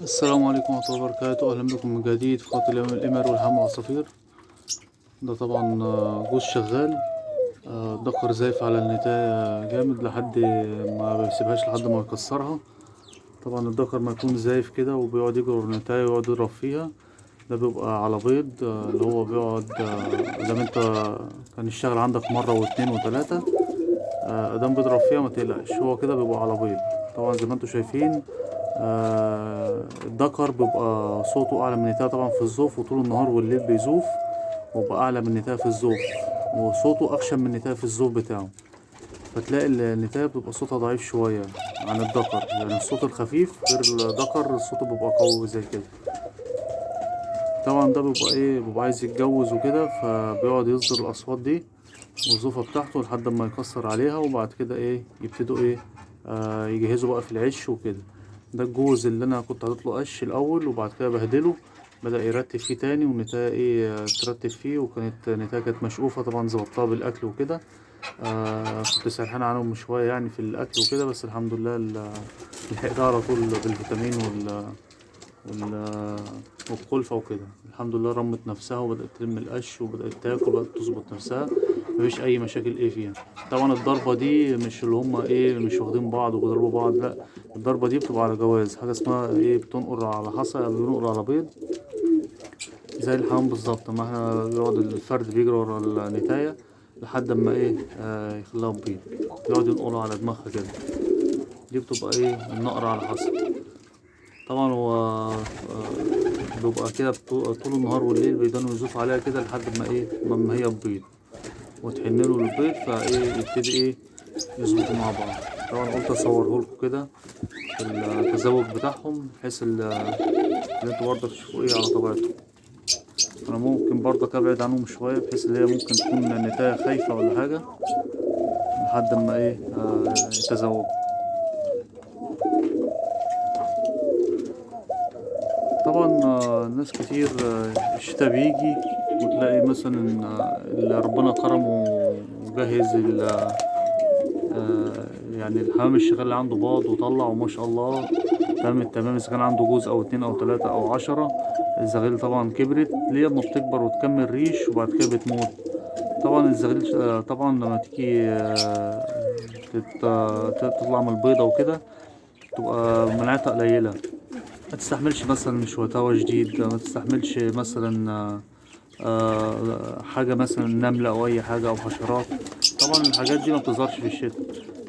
السلام عليكم ورحمة الله وبركاته. أهلا بكم من جديد في خط الإمر والحمى والعصافير. ده طبعا جوز شغال. دكر زايف على النتاية جامد لحد ما بيسيبهاش لحد ما يكسرها. طبعا الدكر ما يكون زايف كده وبيقعد يجري ورا النتاية ويقعد يضرب فيها، ده بيبقى على بيض. اللي هو بيقعد ادام انت كان يشتغل عندك مرة واتنين وتلاتة، ادام بيضرب فيها ما تقلقش، هو كده بيبقى على بيض. طبعا زي ما انتوا شايفين، الدكر بيبقى صوته اعلى من النتاية طبعا في الزوف، وطول النهار والليل بيزوف وبقى اعلى من النتاية في الزوف، وصوته اخشن من النتاية في الزوف بتاعه. فتلاقي النتاية بتبقى صوتها ضعيف شوية عن الدكر، يعني الصوت الخفيف غير الدكر صوته بيبقى قوي زي كده. طبعا ده بيبقى ايه، بيبقى عايز يتجوز وكده، فبيقعد يصدر الاصوات دي والزوفة بتاعته لحد ما يكسر عليها، وبعد كده ايه يبتدوا ايه يجهزوا بقى في العش وكده. ده الجوز اللي انا كنت حاطط له قش الاول، وبعد كده بهدله، بدأ يرتب فيه تاني، والنتاية ايه ترتب فيه، وكانت النتاية كانت مشقوفة طبعا، ظبطتها بالاكل وكده. كنت سرحان عنهم شوية يعني في الاكل وكده، بس الحمد لله لحقتها على طول بالفيتامين وال- والخلفة وكده. الحمد لله رمت نفسها وبدأت تلم القش وبدأت تاكل وبدأت تظبط نفسها، مفيش أي مشاكل ايه فيها. طبعا الضربة دي مش اللي هما ايه مش واخدين بعض وبيضربوا بعض، لا، الضربة دي بتبقى على جواز، حاجة اسمها ايه بتنقر على حصى، بننقر على بيض زي الحمام بالظبط. ما احنا بيقعد الفرد بيجري ورا النتاية لحد اما ايه يخليها بيض، يقعد ينقروا على دماغها كده. دي بتبقى ايه النقر على حصى. طبعا هو بيبقى كده طول النهار والليل بيضلوا يزوف عليها كده لحد ما ايه ما هي تبيض، وتحن له البيض، فايه يبتدي ايه يظبطوا مع بعض. طبعا قلت اصوره لكم كده في التزاوج بتاعهم، بحيث ان انتوا برضه تشوفوا ايه على طبيعتهم. انا ممكن برضه ابعد عنهم شويه، بحيث ان هي ممكن تكون النتايه خايفه ولا حاجه، لحد ما ايه يتزوجوا. طبعا ناس كتير الشتا بيجي وتلاقي مثلا اللي ربنا كرمه وجهز يعني الحمام الشغال اللي عنده باض وطلع وما شاء الله تمام التمام، اذا كان عنده جوز او اتنين او تلاتة او 10. الزغيل طبعا كبرت ليه ما بتكبر وتكمل ريش وبعد كده بتموت. طبعا الزغيل طبعا لما تيجي تطلع من البيضة وكده تبقى مناعتها قليلة، ما تستحملش مثلا شوية جديد، ما تستحملش مثلا حاجة مثلا نملة أو أي حاجة أو حشرات. طبعا الحاجات دي ما بتظهرش في الشتاء.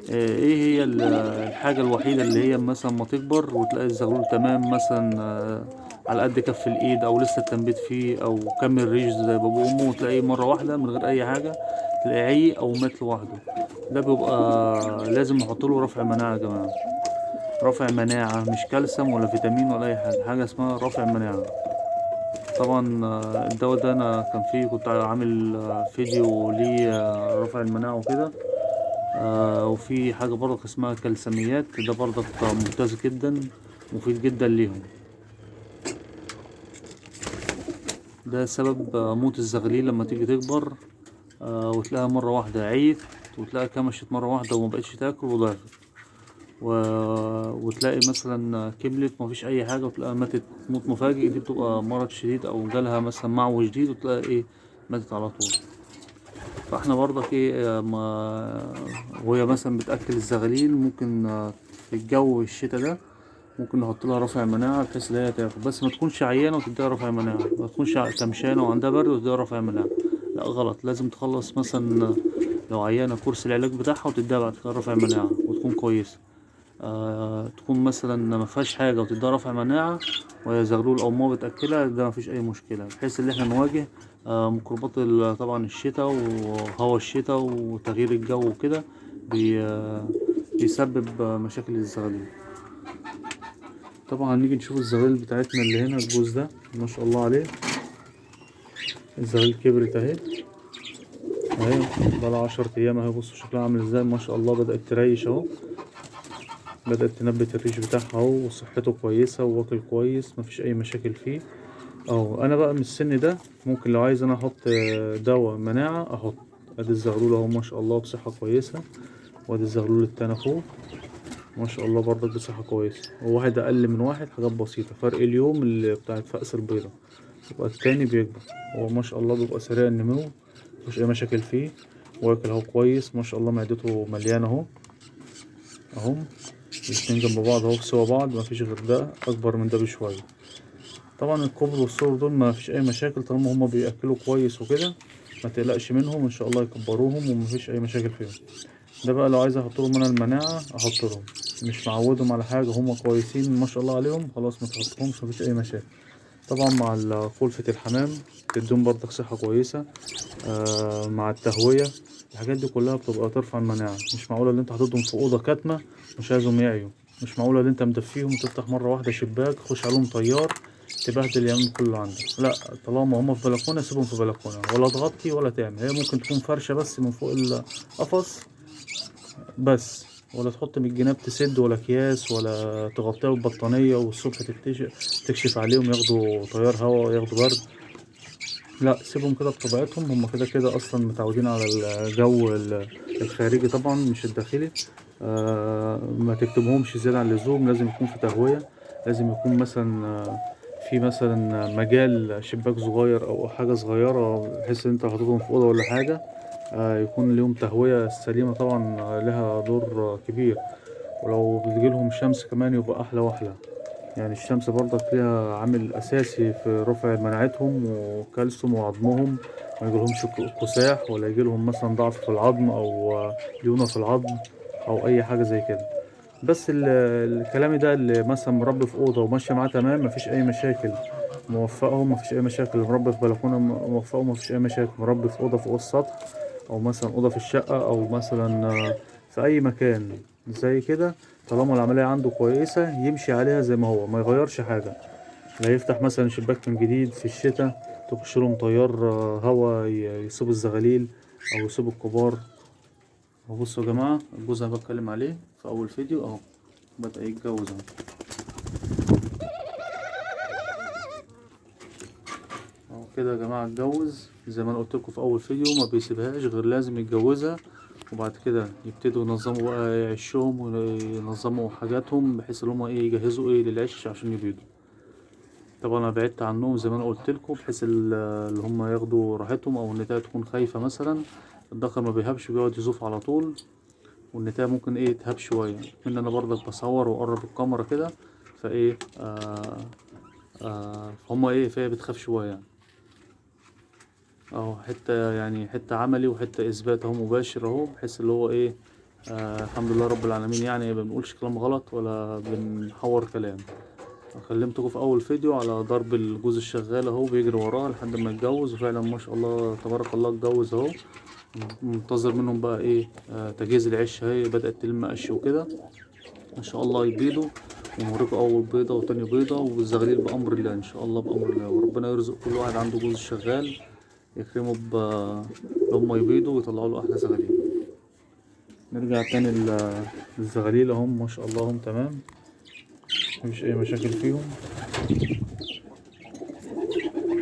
ايه هي الحاجة الوحيدة اللي هي مثلا ما تكبر وتلاقي الزغلول تمام مثلا على قد كف الايد او لسه التنبيت فيه او كامل ريش زي بابو امه، وتلاقيه مرة واحدة من غير اي حاجة تلاقيه عي او مات لوحده. ده بيبقى لازم نحط له رافع مناعة يا جماعة، رافع مناعة مش كالسيوم ولا فيتامين ولا اي حاجة، حاجة اسمها رافع مناعة. طبعا الدواء ده انا كان فيه كنت عامل فيديو ليه رفع المناعة وكده. وفي حاجة برضك اسمها كالسيميات، ده برضك ممتاز جدا، مفيد جدا ليهم. ده سبب موت الزغليل لما تيجي تكبر وتلاقيها مرة واحدة عيت، وتلاقي كمشت مرة واحدة ومبقتش تاكل وضعفت، و... وتلاقي مثلا كملت مفيش أي حاجة وتلاقيها ماتت موت مفاجئ. دي بتبقى مرض شديد أو جالها مثلا معوي جديد وتلاقي ايه ماتت على طول. فاحنا برضك ايه وهي مثلا بتأكل الزغاليل ممكن في الجو الشتا ده ممكن نحط لها رافع مناعة بحيث ان هي تاكل، بس ما تكونش عيانة وتديها رافع مناعة، ما تكونش تمشانة وعندها برد وتديها رافع مناعة، لا غلط. لازم تخلص مثلا لو عيانة كورس العلاج بتاعها وتديها بعد كده رافع مناعة وتكون كويسة. تكون مثلا ما فيهاش حاجة وتديها رافع مناعة وهي زغلول أو ما بتأكلها، ده ما فيش أي مشكلة، بحيث إن احنا نواجه ميكروبات طبعا الشتاء وهوا الشتاء وتغيير الجو وكده بيسبب مشاكل للزغاليل. طبعا هنيجي نشوف الزغاليل بتاعتنا اللي هنا، الجوز ده ما شاء الله عليه، الزغاليل كبرت اهي، اهي بقالها 10 ايام اهي، بصوا شكلها عامل ازاي ما شاء الله، بدأت تريش اهو، بدأت تنبت الريش بتاعها اهو، وصحته كويسة وواكل كويس مفيش أي مشاكل فيه اهو. أنا بقى من السن ده ممكن لو عايز أنا أحط دواء مناعة أحط. أدي الزغلول اهو ما شاء الله بصحة كويسة، وأدي الزغلول التاني أخوه ما شاء الله برضك بصحة كويسة. وواحد أقل من واحد حاجات بسيطة، فرق اليوم اللي بتاعت فأس البيضة يبقى التاني بيكبر. هو ما شاء الله بيبقى سريع النمو، مفيش أي مشاكل فيه، واكل اهو كويس ما شاء الله، معدته مليانة اهو اهو. الاتنين جنب بعض اهو سوا بعض، مفيش غير ده أكبر من ده بشوية. طبعا الكبر والصغر دول مفيش أي مشاكل طالما هما بيأكلوا كويس وكده، ما تقلقش منهم إن شاء الله يكبروهم ومفيش أي مشاكل فيهم. ده بقى لو عايز احطلهم انا المناعة احطلهم، مش معودهم على حاجة، هما كويسين ما شاء الله عليهم، خلاص ما تحطهمش مفيش اي مشاكل. طبعا مع خلفة الحمام تديهم برضك صحة كويسة. مع التهوية، الحاجات دي كلها بتبقى ترفع المناعة. مش معقولة اللي انت حاططهم في أوضة كاتمة مش عايزهم يعيوا، مش معقولة اللي انت مدفيهم وتفتح مرة واحدة شباك خش عليهم طيار تبهدل اليمين كله عندك. لا، طالما هما في بلكونة سيبهم في بلكونة، ولا تغطي ولا تعمل. هي ممكن تكون فرشة بس من فوق القفص بس، ولا تحط من الجناب تسد، ولا اكياس، ولا تغطيها ببطانية والصبح تكشف عليهم ياخدوا تيار هوا ياخدوا برد. لا، سيبهم كده بطبيعتهم، هم كده كده اصلا متعودين على الجو الخارجي طبعا مش الداخلي. ما تكتبهمش زيادة عن اللزوم، لازم يكون في تهوية، لازم يكون مثلا في مثلا مجال شباك صغير او حاجة صغيرة، بحيث ان انت حاططهم في اوضة ولا حاجة يكون ليهم تهوية سليمة طبعا، لها دور كبير. ولو بتجيلهم شمس كمان يبقى أحلى وأحلى. يعني الشمس برضك ليها عامل أساسي في رفع مناعتهم وكالسيوم وعظمهم، ما يجيلهمش كساح، ولا يجيلهم مثلا ضعف في العظم أو ليونة في العظم أو أي حاجة زي كده. بس الكلام ده اللي مثلا مربي في أوضة وماشي معاه تمام مفيش أي مشاكل، موفقهم مفيش أي مشاكل. مربي في بلكونة موفقهم مفيش أي مشاكل. مربي في أوضة فوق السطح، أو مثلا أوضة في الشقة، أو مثلا في أي مكان زي كده، طالما العملية عنده كويسة يمشي عليها زي ما هو، ما يغيرش حاجة. لا يفتح مثلا شباك من جديد في الشتاء تخش لهم تيار هوا يصيب الزغاليل أو يصيب الكبار. بصوا يا جماعة، الجوز اللي بتكلم عليه في أول فيديو أهو بدأ يتجوز اهو. اهو كده يا جماعة اتجوز زي ما انا قلتلكوا في أول فيديو، ما بيسيبهاش غير لازم يتجوزها. وبعد كده يبتدوا ينظموا بقى عشهم وينظموا حاجاتهم بحيث ان هما ايه يجهزوا ايه للعش عشان يبيضوا. طبعا انا بعدت عنهم زي ما انا قلتلكوا بحيث اللي هما ياخدوا راحتهم، او النتاية تكون خايفة مثلا. الذكر ما بيهبش، بيقعد يزوف على طول، والنتاية ممكن ايه تهاب شوية من انا برضك بصور واقرب الكاميرا كده، فايه فهم ايه فهي بتخاف شوية يعني. اهو حتة يعني حتة عملي وحتة اثبات اهو مباشر اهو، بحيث اللي هو ايه الحمد لله رب العالمين، يعني ما بنقولش كلام غلط ولا بنحور كلام. كلمتكم في اول فيديو على ضرب الجوز الشغال اهو بيجري وراه لحد ما يتجوز، وفعلا ما شاء الله تبارك الله اتجوز اهو. منتظر منهم بقى ايه تجهيز العش اهي، بدأت تلم قش وكده ان شاء الله يبيضوا، ونوريكم اول بيضة وتاني بيضة، والزغاليل بأمر الله ان شاء الله بأمر الله. وربنا يرزق كل واحد عنده جوز شغال يكرمه لما يبيضوا ويطلعوا له احلى زغاليل. نرجع تاني للزغاليل اهم ما شاء الله هم تمام، مفيش اي مشاكل فيهم.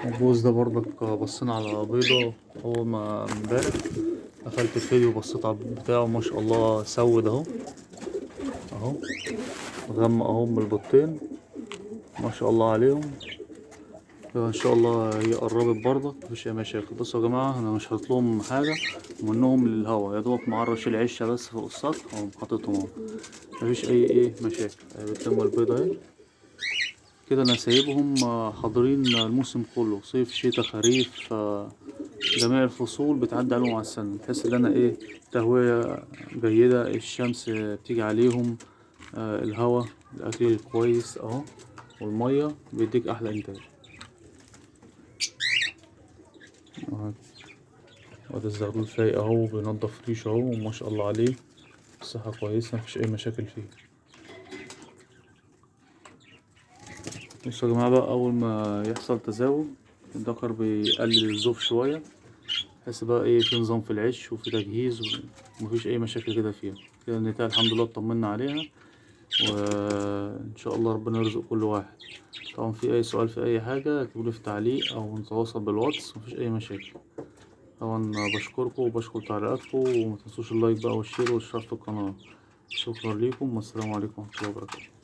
الجوز ده برضك بصينا على بيضة اول ما امبارح دخلت الفيديو وبصيت على البيض بتاعه ما شاء الله سود اهو اهو، غمق اهو من البيضتين ما شاء الله عليهم. ان شاء الله هي قربت برضك مفيش اي مشاكل. بصوا يا جماعه انا مش حاطط لهم حاجه ومنهم للهوا، يا دوبك معرش العشه بس فوق السطح اهو حاططهم اهو، مفيش اي مشاكل. بتلم البيضه اهي كده. انا سايبهم حاضرين الموسم كله، صيف شتاء خريف جميع الفصول بتعدي عليهم على السنه، بحيث ان انا ايه تهويه جيده، الشمس بتيجي عليهم، الهوا، الاكل الكويس اهو، والميه بيديك احلى انتاج. وادي الزغلول فايق اهو بينضف ريشه اهو وما شاء الله عليه، الصحة كويسة مفيش أي مشاكل فيه. بصوا يا جماعة بقى، أول ما يحصل تزاوج الذكر بيقلل الزوف شوية، بحيث بقى ايه في نظام في العش وفي تجهيز ومفيش أي مشاكل كده فيها. كده النتاية الحمد لله اطمنا عليها، وإن شاء الله ربنا يرزق كل واحد. طبعا في أي سؤال في أي حاجة اكتبولي في تعليق أو نتواصل بالواتس، مفيش أي مشاكل. طبعا بشكركم وبشكر تعليقاتكم، ومتنسوش اللايك بقى والشير والاشتراك في القناة. شكرا ليكم والسلام عليكم ورحمة الله وبركاته.